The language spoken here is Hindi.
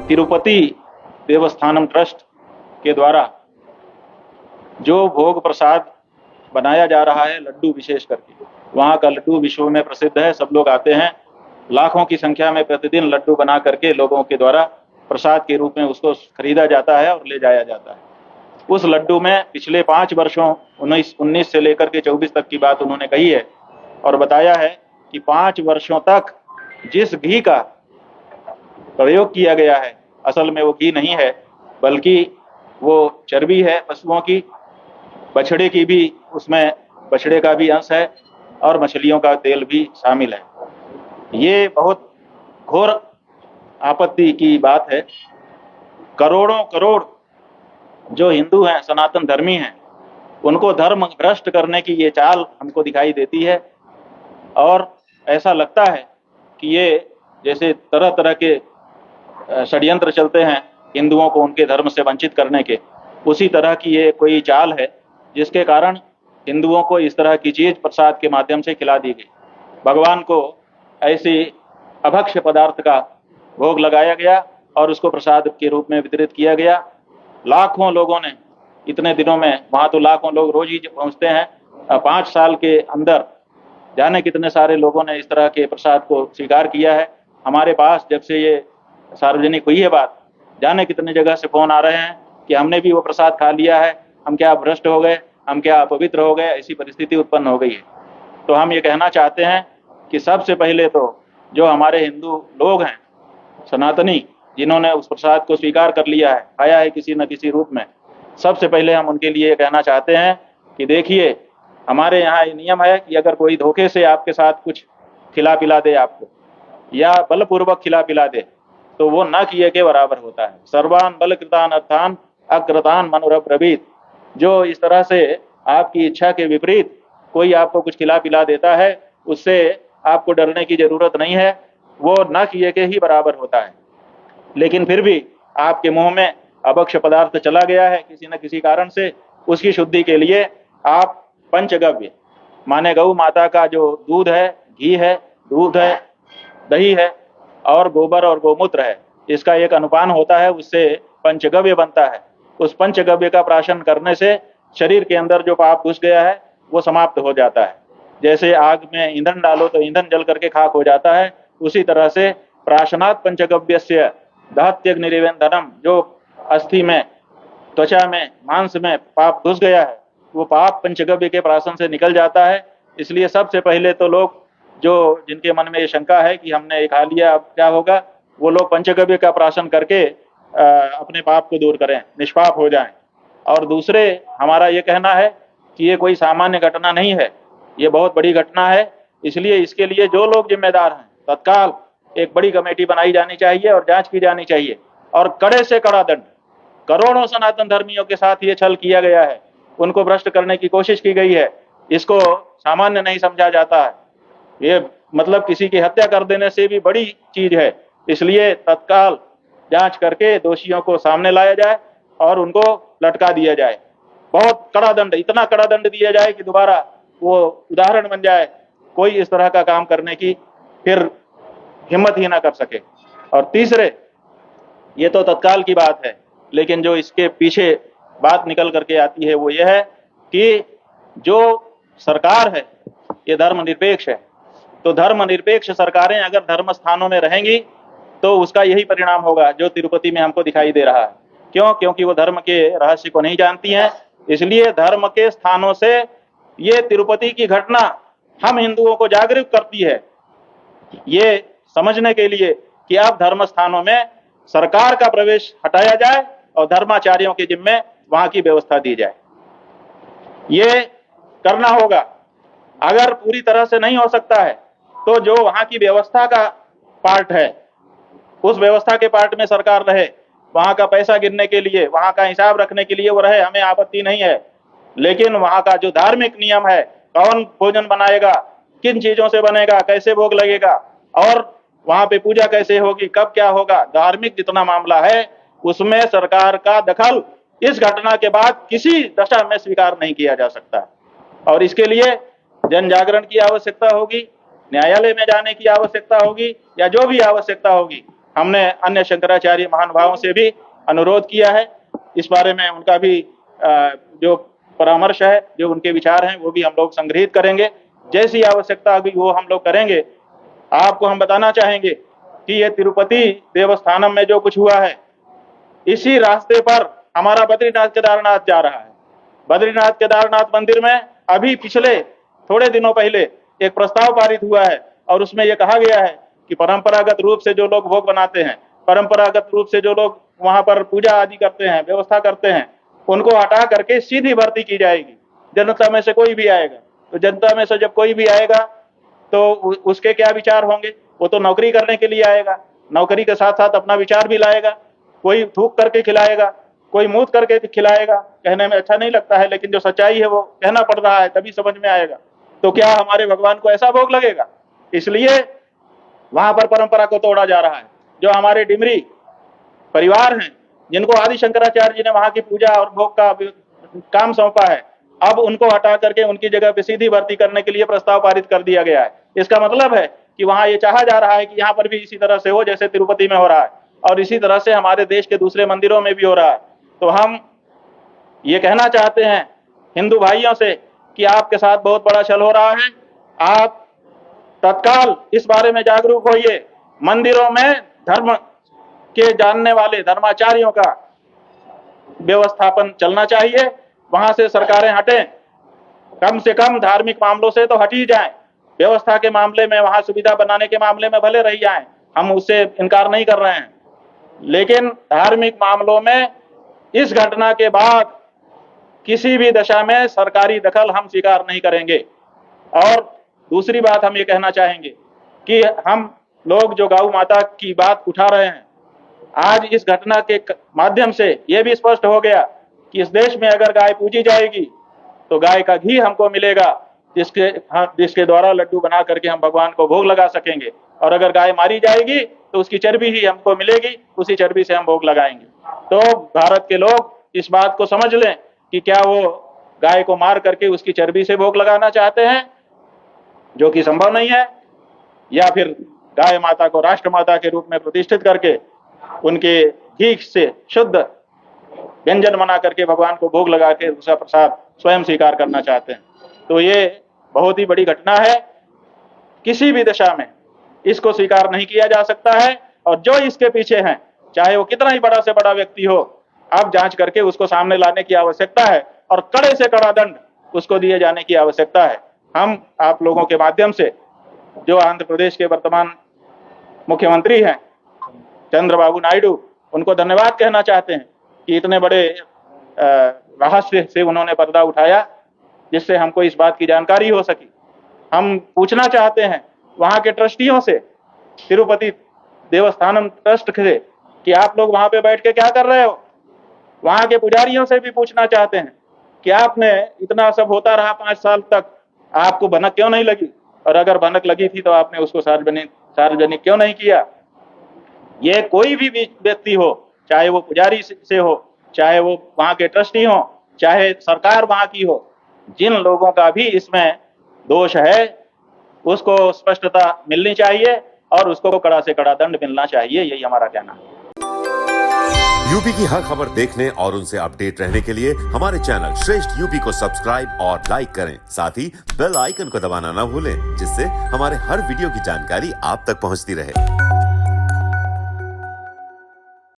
तिरुपति देवस्थानम ट्रस्ट के द्वारा जो भोग प्रसाद बनाया जा रहा है, लड्डू विशेष करके, वहाँ का लड्डू विश्व में प्रसिद्ध है। सब लोग आते हैं, लाखों की संख्या में प्रतिदिन लड्डू बना करके लोगों के द्वारा प्रसाद के रूप में उसको खरीदा जाता है और ले जाया जाता है। उस लड्डू में पिछले 5 वर्षों 19 से लेकर के 24 तक की बात उन्होंने कही है और बताया है कि 5 वर्षों तक जिस घी का प्रयोग किया गया है, असल में वो घी नहीं है बल्कि वो चर्बी है पशुओं की, बछड़े की भी, उसमें बछड़े का भी अंश है और मछलियों का तेल भी शामिल है। ये बहुत घोर आपत्ति की बात है। करोड़ों करोड़ जो हिंदू हैं, सनातन धर्मी हैं, उनको धर्म भ्रष्ट करने की ये चाल हमको दिखाई देती है और ऐसा लगता है कि ये जैसे तरह तरह के षड्यंत्र चलते हैं हिंदुओं को उनके धर्म से वंचित करने के, उसी तरह की ये कोई चाल है जिसके कारण हिंदुओं को इस तरह की चीज प्रसाद के माध्यम से खिला दी गई। भगवान को ऐसी अभक्ष्य पदार्थ का भोग लगाया गया और उसको प्रसाद के रूप में वितरित किया गया। लाखों लोगों ने इतने दिनों में, वहाँ तो लाखों लोग रोज ही पहुँचते हैं, 5 साल के अंदर जाने कितने सारे लोगों ने इस तरह के प्रसाद को स्वीकार किया है। हमारे पास जब से ये सार्वजनिक हुई है बात, जाने कितने जगह से फोन आ रहे हैं कि हमने भी वो प्रसाद खा लिया है, हम क्या भ्रष्ट हो गए, हम क्या अपवित्र हो गए, ऐसी परिस्थिति उत्पन्न हो गई है। तो हम ये कहना चाहते हैं कि सबसे पहले तो जो हमारे हिंदू लोग हैं, सनातनी, जिन्होंने उस प्रसाद को स्वीकार कर लिया है, खाया है किसी न किसी रूप में, सबसे पहले हम उनके लिए कहना चाहते हैं कि देखिए, हमारे यहाँ ये नियम है कि अगर कोई धोखे से आपके साथ कुछ खिला पिला दे आपको, या बलपूर्वक खिला पिला दे, तो वो न किए के बराबर होता है। सर्वान बल कृतान अर्थान अकृतान मनोरब्रवीत। जो इस तरह से आपकी इच्छा के विपरीत कोई आपको कुछ खिला पिला देता है, उससे आपको डरने की जरूरत नहीं है, वो न किए के ही बराबर होता है। लेकिन फिर भी आपके मुंह में अभक्ष्य पदार्थ चला गया है किसी न किसी कारण से, उसकी शुद्धि के लिए आप पंचगव्य, माने गौ माता का जो दूध है, घी है, दूध है, दही है और गोबर और गोमूत्र है, इसका एक अनुपान होता है, उससे पंचगव्य बनता है। उस पंचगव्य का प्राशन करने से शरीर के अंदर जो पाप घुस गया है वो समाप्त हो जाता है। जैसे आग में ईंधन डालो तो ईंधन जल करके खाक हो जाता है, उसी तरह से प्राशनात् पंचगव्यस्य दहत्यग्निरिवेन्दनम, जो अस्थि में, त्वचा में, मांस में पाप घुस गया है, वो पाप पंचगव्य के प्राशन से निकल जाता है। इसलिए सबसे पहले तो लोग जो, जिनके मन में ये शंका है कि हमने ये खा लिया अब क्या होगा, वो लोग पंचगव्य का प्राशन करके अपने पाप को दूर करें, निष्पाप हो जाएं। और दूसरे, हमारा ये कहना है कि ये कोई सामान्य घटना नहीं है, ये बहुत बड़ी घटना है। इसलिए इसके लिए जो लोग जिम्मेदार हैं, तत्काल एक बड़ी कमेटी बनाई जानी चाहिए और जांच की जानी चाहिए और कड़े से कड़ा दंड। करोड़ों सनातन धर्मियों के साथ ये छल किया गया है, उनको भ्रष्ट करने की कोशिश की गई है, इसको सामान्य नहीं समझा जाता है। ये मतलब किसी की हत्या कर देने से भी बड़ी चीज है। इसलिए तत्काल जांच करके दोषियों को सामने लाया जाए और उनको लटका दिया जाए। बहुत कड़ा दंड, इतना कड़ा दंड दिया जाए कि दोबारा वो उदाहरण बन जाए, कोई इस तरह का काम करने की फिर हिम्मत ही ना कर सके। और तीसरे, ये तो तत्काल की बात है, लेकिन जो इसके पीछे बात निकल करके आती है वो ये है कि जो सरकार है ये धर्मनिरपेक्ष है। तो धर्मनिरपेक्ष सरकारें अगर धर्म स्थानों में रहेंगी तो उसका यही परिणाम होगा जो तिरुपति में हमको दिखाई दे रहा है। क्यों? क्योंकि वो धर्म के रहस्य को नहीं जानती हैं। इसलिए धर्म के स्थानों से ये तिरुपति की घटना हम हिंदुओं को जागरूक करती है, ये समझने के लिए कि अब धर्म स्थानों में सरकार का प्रवेश हटाया जाए और धर्माचार्यों के जिम्मे वहां की व्यवस्था दी जाए। ये करना होगा। अगर पूरी तरह से नहीं हो सकता है तो जो वहां की व्यवस्था का पार्ट है, उस व्यवस्था के पार्ट में सरकार रहे, वहां का पैसा गिनने के लिए, वहां का हिसाब रखने के लिए वो रहे, हमें आपत्ति नहीं है। लेकिन वहां का जो धार्मिक नियम है, कौन भोजन बनाएगा, किन चीजों से बनेगा, कैसे भोग लगेगा और वहां पे पूजा कैसे होगी, कब क्या होगा, धार्मिक जितना मामला है उसमें सरकार का दखल इस घटना के बाद किसी दशा में स्वीकार नहीं किया जा सकता। और इसके लिए जन जागरण की आवश्यकता होगी, न्यायालय में जाने की आवश्यकता होगी, या जो भी आवश्यकता होगी, हमने अन्य शंकराचार्य महानुभावों से भी अनुरोध किया है। इस बारे में उनका भी जो परामर्श है, जो उनके विचार हैं, वो भी हम लोग संग्रहित करेंगे। जैसी आवश्यकता होगी वो हम लोग करेंगे। आपको हम बताना चाहेंगे कि ये तिरुपति देवस्थानम में जो कुछ हुआ है, इसी रास्ते पर हमारा बद्रीनाथ केदारनाथ जा रहा है। बद्रीनाथ केदारनाथ मंदिर में अभी पिछले थोड़े दिनों पहले एक प्रस्ताव पारित हुआ है और उसमें यह कहा गया है कि परंपरागत रूप से जो लोग भोग बनाते हैं, परंपरागत रूप से जो लोग वहां पर पूजा आदि करते हैं, व्यवस्था करते हैं, उनको हटा करके सीधी भर्ती की जाएगी। जनता में से कोई भी आएगा, तो जनता में से जब कोई भी आएगा तो उसके क्या विचार होंगे? वो तो नौकरी करने के लिए आएगा, नौकरी के साथ साथ अपना विचार भी लाएगा। कोई थूक करके खिलाएगा, कोई मूत करके खिलाएगा। कहने में अच्छा नहीं लगता है, लेकिन जो सच्चाई है वो कहना पड़ रहा है, तभी समझ में आएगा। तो क्या हमारे भगवान को ऐसा भोग लगेगा? इसलिए वहां पर परंपरा को तोड़ा जा रहा है। जो हमारे डिमरी परिवार हैं, जिनको आदि शंकराचार्य जी ने वहां की पूजा और भोग का काम सौंपा है, अब उनको हटा करके उनकी जगह पे सीधी भर्ती करने के लिए प्रस्ताव पारित कर दिया गया है। इसका मतलब है कि वहां ये चाहा जा रहा है कि यहाँ पर भी इसी तरह से हो जैसे तिरुपति में हो रहा है, और इसी तरह से हमारे देश के दूसरे मंदिरों में भी हो रहा है। तो हम ये कहना चाहते हैं हिंदू भाइयों से कि आपके साथ बहुत बड़ा छल हो रहा है। आप तत्काल इस बारे में जागरूक होइए। मंदिरों में धर्म के जानने वाले धर्माचार्यों का व्यवस्थापन चलना चाहिए। वहां से सरकारें हटें, कम से कम धार्मिक मामलों से तो हट ही जाएं। व्यवस्था के मामले में, वहां सुविधा बनाने के मामले में भले रह जाएं, हम उससे इनकार नहीं कर रहे हैं, लेकिन धार्मिक मामलों में इस घटना के बाद किसी भी दशा में सरकारी दखल हम स्वीकार नहीं करेंगे। और दूसरी बात हम ये कहना चाहेंगे कि हम लोग जो गौ माता की बात उठा रहे हैं, आज इस घटना के माध्यम से यह भी स्पष्ट हो गया कि इस देश में अगर गाय पूजी जाएगी तो गाय का घी हमको मिलेगा, जिसके द्वारा लड्डू बना करके हम भगवान को भोग लगा सकेंगे। और अगर गाय मारी जाएगी तो उसकी चर्बी ही हमको मिलेगी, उसी चर्बी से हम भोग लगाएंगे। तो भारत के लोग इस बात को समझ लें कि क्या वो गाय को मार करके उसकी चर्बी से भोग लगाना चाहते हैं, जो कि संभव नहीं है, या फिर गाय माता को राष्ट्र माता के रूप में प्रतिष्ठित करके उनके घी से शुद्ध व्यंजन बना करके भगवान को भोग लगा के उसका प्रसाद स्वयं स्वीकार करना चाहते हैं। तो ये बहुत ही बड़ी घटना है। किसी भी दशा में इसको स्वीकार नहीं किया जा सकता है। और जो इसके पीछे हैं, चाहे वो कितना ही बड़ा से बड़ा व्यक्ति हो, अब जांच करके उसको सामने लाने की आवश्यकता है और कड़े से कड़ा दंड उसको दिए जाने की आवश्यकता है। हम आप लोगों के माध्यम से जो आंध्र प्रदेश के वर्तमान मुख्यमंत्री हैं चंद्रबाबू नायडू, उनको धन्यवाद कहना चाहते हैं कि इतने बड़े रहस्य से उन्होंने पर्दा उठाया, जिससे हमको इस बात की जानकारी हो सकी। हम पूछना चाहते हैं वहां के ट्रस्टियों से, तिरुपति देवस्थानम ट्रस्ट से, कि आप लोग वहां पे बैठ के क्या कर रहे हो। वहां के पुजारियों से भी पूछना चाहते हैं कि आपने इतना सब होता रहा 5 साल तक, आपको भनक क्यों नहीं लगी, और अगर भनक लगी थी तो आपने उसको सार्वजनिक क्यों नहीं किया। ये कोई भी व्यक्ति हो, चाहे वो पुजारी से हो, चाहे वो वहां के ट्रस्टी हो, चाहे सरकार वहां की हो, जिन लोगों का भी इसमें दोष है उसको स्पष्टता मिलनी चाहिए और उसको कड़ा से कड़ा दंड मिलना चाहिए। यही हमारा कहना है। यूपी की हर खबर देखने और उनसे अपडेट रहने के लिए हमारे चैनल श्रेष्ठ यूपी को सब्सक्राइब और लाइक करें। साथ ही बेल आइकन को दबाना ना भूलें, जिससे हमारे हर वीडियो की जानकारी आप तक पहुंचती रहे।